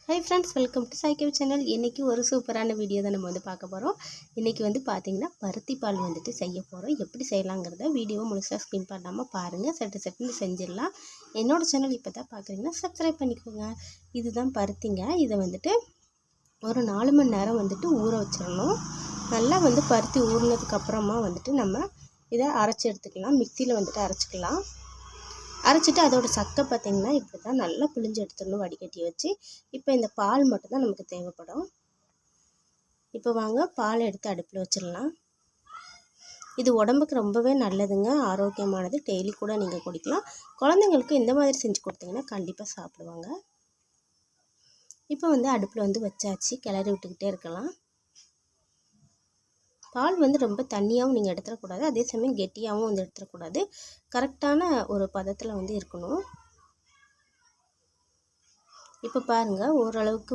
Hi friends, welcome to சாய்கேவ் channel. இன்றைக்கி ஒரு சூப்பரான வீடியோ தான் நம்ம பார்க்க போகிறோம். இன்றைக்கி பார்த்திங்கன்னா பருத்தி பால் செய்ய போகிறோம். எப்படி செய்யலாங்கிறத வீடியோவை முழுசாக ஸ்கிப் பண்ணாமல் பாருங்கள். சட்டுன்னு செஞ்சிடலாம். என்னோடய சேனல் இப்போ தான் பார்க்குறீங்கன்னா சப்ஸ்கிரைப் பண்ணிக்கோங்க. இதுதான் பருத்திங்க. இதை ஒரு 4 மணி நேரம் ஊற வச்சிடணும். நல்லா பருத்தி ஊறினதுக்கப்புறமா நம்ம இதை அரைச்சி எடுத்துக்கலாம். மிக்சியில் அரைச்சிக்கலாம். அரைச்சிட்டு அதோட சக்கை பார்த்திங்கன்னா இப்படி தான் நல்லா பிழிஞ்சு எடுத்துடணும் வடிகட்டி வச்சு. இப்போ இந்த பால் மட்டும்தான் நமக்கு தேவைப்படும். இப்போ வாங்க பால் எடுத்து அடுப்பில் வச்சிடலாம். இது உடம்புக்கு ரொம்பவே நல்லதுங்க, ஆரோக்கியமானது. டெய்லி கூட நீங்கள் குடிக்கலாம். குழந்தைங்களுக்கு இந்த மாதிரி செஞ்சு கொடுத்தீங்கன்னா கண்டிப்பாக சாப்பிடுவாங்க. இப்போ அடுப்பில் வச்சாச்சு. கிளறி விட்டுக்கிட்டே இருக்கலாம். பால் ரொம்ப தண்ணியாகவும் நீங்கள் எடுத்துடக்கூடாது, அதே சமயம் கெட்டியாகவும் எடுத்துடக்கூடாது. கரெக்டான ஒரு பதத்தில் இருக்கணும். இப்போ பாருங்கள், ஓரளவுக்கு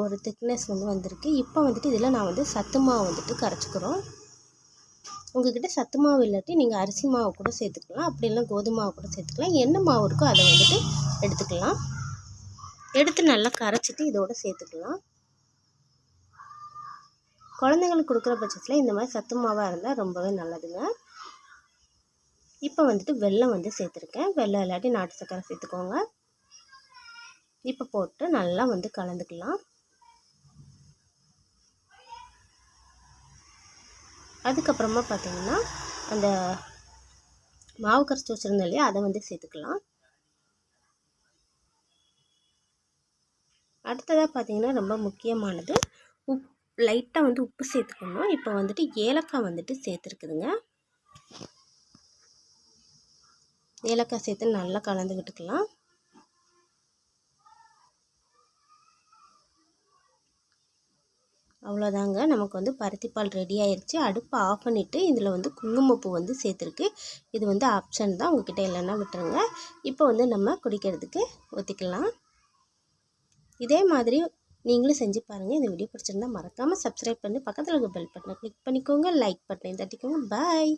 ஒரு திக்னஸ் வந்திருக்கு. இப்போ இதில் நான் சத்து மாவு கரைச்சிக்கிறோம். உங்கள்கிட்ட சத்து மாவு இல்லாட்டி நீங்கள் அரிசி மாவு கூட சேர்த்துக்கலாம். அப்படி இல்லை கோதுமை மாவு கூட சேர்த்துக்கலாம். என்ன மாவு இருக்கோ அதை எடுத்துக்கலாம். எடுத்து நல்லா கரைச்சிட்டு இதோடு சேர்த்துக்கலாம். குழந்தைங்களுக்கு கொடுக்குற பட்சத்தில் இந்த மாதிரி சத்து மாவாக இருந்தால் ரொம்பவே நல்லதுங்க. இப்போ வெல்லம் சேர்த்துருக்கேன். வெல்லம் இல்லாட்டி நாட்டு சர்க்கரை சேர்த்துக்கோங்க. இப்போ போட்டு நல்லா கலந்துக்கலாம். அதுக்கப்புறமா பார்த்திங்கன்னா அந்த மாவு கரைச்சி வச்சுருந்தோம் இல்லையா, அதை சேர்த்துக்கலாம். அடுத்ததாக பார்த்திங்கன்னா ரொம்ப முக்கியமானது லைட்டாக உப்பு சேர்த்துக்கணும். இப்போ ஏலக்காய் சேர்த்துருக்குதுங்க. ஏலக்காய் சேர்த்து நல்லா கலந்துக்கிட்டுக்கலாம். அவ்வளோதாங்க, நமக்கு பருத்திப்பால் ரெடி ஆயிடுச்சு. அடுப்பை ஆஃப் பண்ணிவிட்டு இதில் குங்குமப்பூ சேர்த்துருக்கு. இது ஆப்ஷன் தான், உங்ககிட்ட இல்லைன்னா விட்டுருங்க. இப்போ நம்ம குடிக்கிறதுக்கு ஊற்றிக்கலாம். இதே மாதிரி நீங்களும் செஞ்சு பாருங்கள். இந்த வீடியோ பிடிச்சிருந்தா மறக்காமல் சப்ஸ்கிரைப் பண்ணி பக்கத்தில் இருக்க பெல் பட்டனை கிளிக் பண்ணிக்கோங்க. லைக் பட்டனை தட்டிக்கோங்க. பாய்.